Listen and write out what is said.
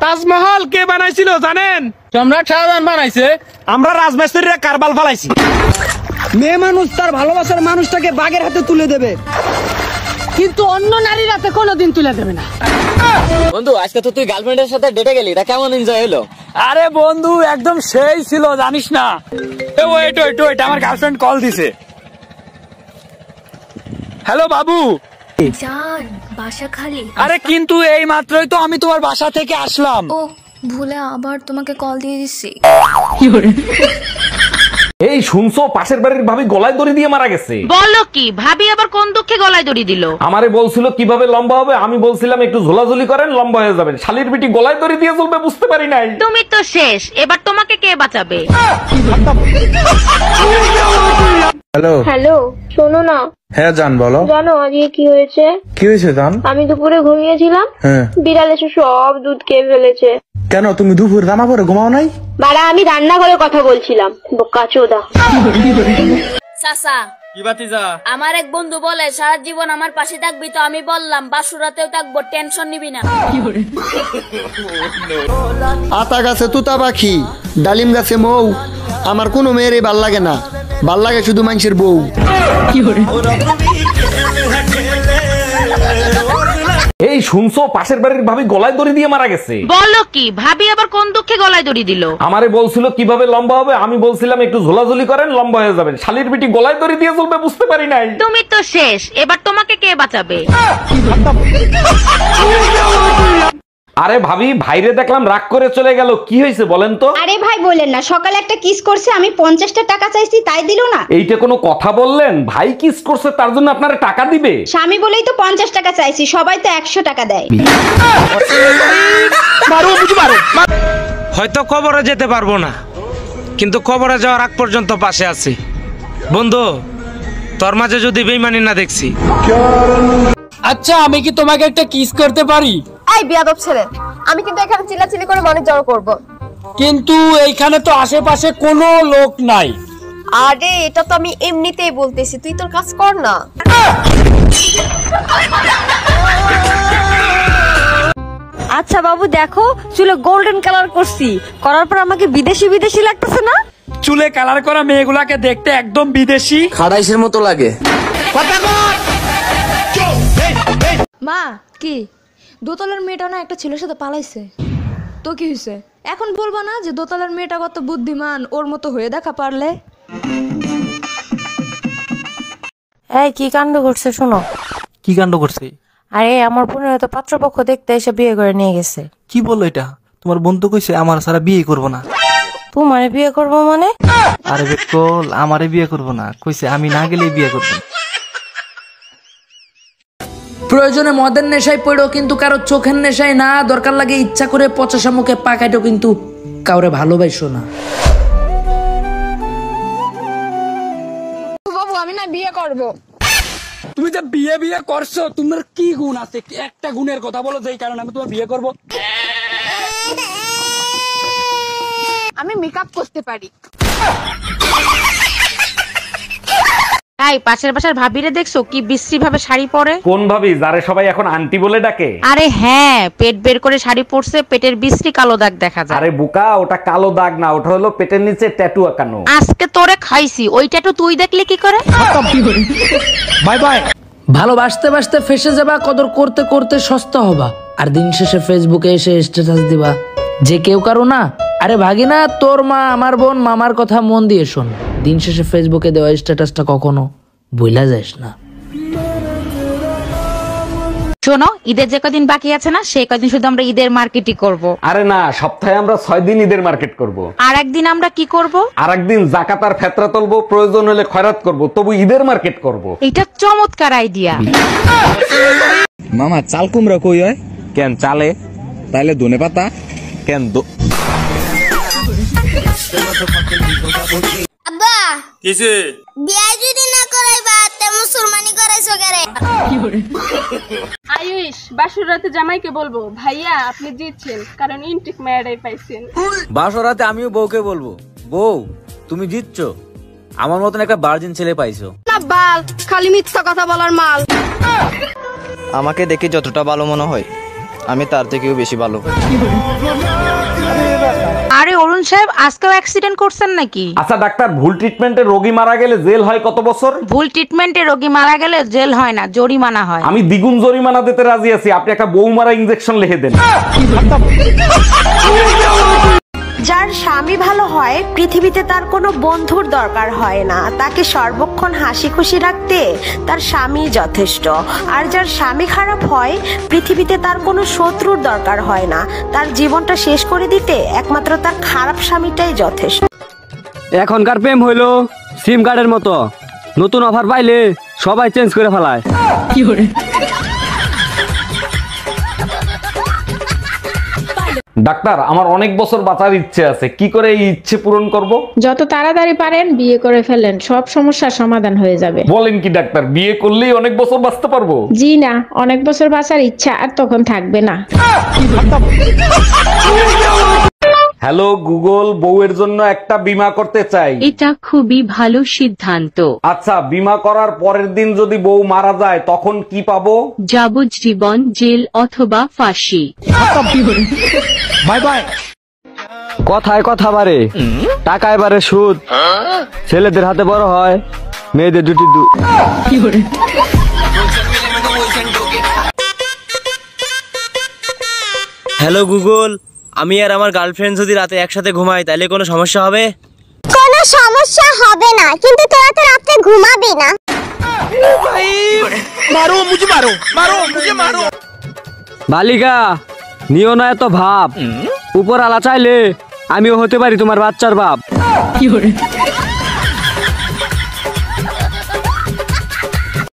তাজমহল কে বানাইছিল জানেন? সম্রাট শাহজাহান বানাইছে। আমরা রাজমিস্ত্রিরা কারবাল ফালাইছি। মেয়ে মানুষ তার ভালোবাসার মানুষটাকে বাঘের হাতে তুলে দেবে, কিন্তু অন্য নারীর হাতে কোনোদিন তুলে দেবে না। বন্ধু আজকে তো তুই গার্লফ্রেন্ডের সাথে ডেটে গেলি, এটা কেমন এনজয় হলো? আরে বন্ধু একদম সেই ছিল জানিস না। ওয়েট আমার গার্লফ্রেন্ড কল দিছে। হ্যালো বাবু। জান বাসা খালি? আরে কিন্তু এই মাত্রই তো আমি তোমার বাসা থেকে আসলাম। ও ভুলে আবার তোমাকে কল দিয়ে দিচ্ছি। এই শুনছো, পাশের বাড়ির ভাবি গলায় দড়ি দিয়ে মারা গেছে। বলো কি? ভাবি আবার কোন দুঃখে গলায় দড়ি দিল? আমারে বলছিল কিভাবে লম্বা হবে, আমি বলছিলাম একটু ঝোলাঝুলি করেন লম্বা হয়ে যাবেন। শালির বিটি গলায় দড়ি দিয়ে চলবে বুঝতে পারি নাই। তুমি তো শেষ, এবার তোমাকে কে বাঁচাবে? হ্যালো হ্যালো, শোনো না। হ্যাঁ জান বলো। জানো আজকে কি হয়েছে? কি হয়েছে জান? আমি দুপুরে ঘুমিয়েছিলাম, বিড়াল এসে সব দুধ খেয়ে ফেলেছে। কেন তুমি দুপুর রান্না করে ঘুমাও নাই? বাড়া আমি রান্নাঘরে কথা বলছিলাম, বোকাচোদা। চাচা কি বাতিজা? আমার এক বন্ধু বলে সারা জীবন আমার পাশে থাকবি, তো আমি বললাম বাসুরাতেও থাকবো, টেনশন নিবি না। আতা গাছে তুতা পাখি, ডালিম গাছে মৌ, আমার কোনো মেয়েরই ভাল লাগে না, ভাল লাগে শুধু মানুষের বউ। এই শুনছো, পাশের বাড়ির ভাবি গলায় দড়ি দিয়ে মারা গেছে। বলো কি? ভাবি আবার কোন দুঃখে গলায় দড়ি দিল? আমারে বলছিল কিভাবে লম্বা হবে, আমি বলছিলাম একটু ঝোলাঝুলি করেন লম্বা হয়ে যাবেন। শালির বিটি গলায় দড়ি দিয়ে চলবে বুঝতে পারি নাই। তুমি তো শেষ, এবার তোমাকে কে বাঁচাবে? আরে ভাবি, ভাইরে দেখলাম রাগ করে চলে গেল, কি হয়েছে বলেন তো? আরে ভাই বলেন না, সকালে একটা কিস করছে, আমি 50টা টাকা চাইছি তাই দিল না। এইটা কোনো কথা বললেন? ভাই কিস করছে তার জন্য আপনারা টাকা দিবে? স্বামী বলেই তো 50 টাকা চাইছি, সবাই তো 100 টাকা দেয়। হয়তো কবরে যেতে পারবো না, কিন্তু কবরে যাওয়ার আগ পর্যন্ত পাশে আছি। বন্ধু তোর মাঝে যদি বেইমানি না দেখছি। আচ্ছা আমি কি তোমাকে একটা কিস করতে পারি? এই বিয়াদব ছেলে, আমি কিন্তু এখানে চিল্লাচিল্লি করে মনে জড়ো করবো। কিন্তু এইখানে তো আশেপাশে কোনো লোক নাই। আরে এটা তো আমি এমনিতেই বলতেছি, তুই তোর কাজ কর না। আচ্ছা বাবু দেখো, চুলে গোল্ডেন কালার করছি, করার পর আমাকে বিদেশি বিদেশি লাগতেছে না? চুলে কালার করা মেয়েগুলাকে দেখতে একদম বিদেশি, খাড়াইশের মতো লাগে। মা কি দোতলার মেয়েটা না একটা ছেলের সাথে পালাইছে, তো কি হয়েছে? এখন বলবা না যে দোতলার মেয়েটা কত বুদ্ধিমান, ওর মতো হয়ে দেখা পারলে। এই কি কাণ্ড করছে শোনো। কি কাণ্ড করছে? আরে আমার বোনের হয়তো পাত্রপক্ষ দেখতে এসে বিয়ে করে নিয়ে গেছে। কি বললো এটা? তোমার বন্ধু কইছে আমার সারা বিয়ে করবো না। তোমারে বিয়ে করবো মানে? আরে বেকল, আমারে বিয়ে করবো না কইছে, আমি না গেলে বিয়ে করবো। প্রয়োজনে মদের নেশায় পড়ো, কিন্তু কারো চোখের নেশায় না। দরকার লাগে ইচ্ছা করে পচা শামুকে পাকাইটো, কিন্তু কাউরে ভালোবাসো না। বাবু আমি না বিয়ে করব। তুমি যে বিয়ে বিয়ে করছো, তোমার কি গুণ আছে? একটা গুণের কথা বলো যেই কারণে আমি তোমার বিয়ে করব। আমি মেকআপ করতে পারি। তাই পাশের বাসার ভাবিরে দেখছো কি বিশ্রী ভাবে শাড়ি পরে? কোন ভাবি যারে সবাই এখন আন্টি বলে ডাকে? আরে হ্যাঁ, পেট বের করে শাড়ি পরছে, পেটের বিশ্রী কালো দাগ দেখা যায়। আরে বোকা, ওটা কালো দাগ না, ওটা হলো পেটের নিচে ট্যাটু আঁকানো। আজকে তোরে খাইছি, ওই ট্যাটু তুই দেখলে কি করে? Bye bye. ভালোবাসতে বাসতে ফেসে যাবা, কদর করতে করতে সস্তা হবা, আর দিন শেষে ফেসবুকে এসে স্ট্যাটাস দিবা যে কেউ কারো না। আরে ভাগিনা, তোর মা আমার বোন মামার কথা মন দিয়ে শোন, দিন শেষে ফেসবুকে দেওয়া স্ট্যাটাসটা কখনো ভুলা যাস না। শোনো, ঈদের যে কদিন বাকি আছে না, সেই কদিন শুধু আমরা ঈদের মার্কেটই করব। আরে না, সপ্তাহে আমরা 6 দিন ঈদের মার্কেট করব। আর একদিন আমরা কি করব? আর একদিন যাকাত আর ফেতরা তুলবো, প্রয়োজন হলে খয়রাত করব, তবু ঈদের মার্কেট করব। এটা চমৎকার আইডিয়া। মামা চাল কুমড়া কই হয়? কেন চালে? তাইলে ধনে পাতা কেন? আব্বা কিসে বিয়ে যদি না করাইবা তে মুসলমানি করাইছো কেরে? আয়ুষ বাসুর রাতে জামাইকে বলবো, ভাইয়া আপনি জিতছেন, কারণ ইনটিক মেয়েরাই পাইছেন। বাসর রাতে আমিও বউকে বলবো, বউ তুমি জিতছো, আমার মতন একটা ভার্জিন ছেলে পাইছো। না বাল, খালি মিথ্যা কথা বলার মাল। আমাকে দেখে যতটা ভালো মনে হয়, আমি তার থেকেও বেশি ভালো। আরে অরুণ সাহেব আজকেও অ্যাক্সিডেন্ট করছেন নাকি? আচ্ছা ডাক্তার, ভুল ট্রিটমেন্টে রোগী মারা গেলে জেল হয় কত বছর? ভুল ট্রিটমেন্টে রোগী মারা গেলে জেল হয় না, জরিমানা হয়। আমি দ্বিগুণ জরিমানা দিতে রাজি আছি, আপনি একটা বউ মারা ইনজেকশন লিখে দেন। যার স্বামী ভালো হয় পৃথিবীতে তার কোনো বন্ধুর দরকার হয় না, তাকে সর্বক্ষণ হাসি খুশি রাখতে তার স্বামী যথেষ্ট। আর যার স্বামী খারাপ হয় পৃথিবীতে তার কোনো শত্রুর দরকার হয় না, তার জীবনটা শেষ করে দিতে একমাত্র তার খারাপ স্বামীটাই যথেষ্ট। এখনকার প্রেম হইলো সিম কার্ডের মতো, নতুন অফার পাইলে সবাই চেঞ্জ করে ফেলায়। কি করে? ডাক্তার, আমার অনেক বছর বাঁচার ইচ্ছে আছে, কি করে এই ইচ্ছে পূরণ করব? যত তাড়াতাড়ি পারেন বিয়ে করে ফেলেন, সব সমস্যার সমাধান হয়ে যাবে। বলেন কি ডাক্তার, বিয়ে করলেই অনেক বছর বাঁচতে পারবো? জি না, অনেক বছর বাঁচার ইচ্ছা আর তখন থাকবে না। হ্যালো গুগল, বউয়ের জন্য একটা বীমা করতে চাই। এটা খুবই ভালো সিদ্ধান্ত। আচ্ছা, বীমা করার পরের দিন যদি বউ মারা যায় তখন কি পাবো? যাবজ্জীবন জেল অথবা ফাঁসি। Bye bye. কথায় কথা বাড়ে, টাকা এবারে সুদ। ছেলেদের হাতে বড় হয়, মেয়েদের দুটি কি করে? হ্যালো গুগল, আমি আর আমার গার্লফ্রেন্ড যদি রাতে একসাথে ঘুমাই তাহলে কোনো সমস্যা হবে? কোনো সমস্যা হবে না, কিন্তু তোরা তো রাতে ঘুমাবি না। মারো মুঝে, মারো মারো মুঝে, মারো। বালিকা, নিও না এত ভাব, উপর আলা চাইলে আমিও হতে পারি তোমার বাচ্চার বাপ। কি করে?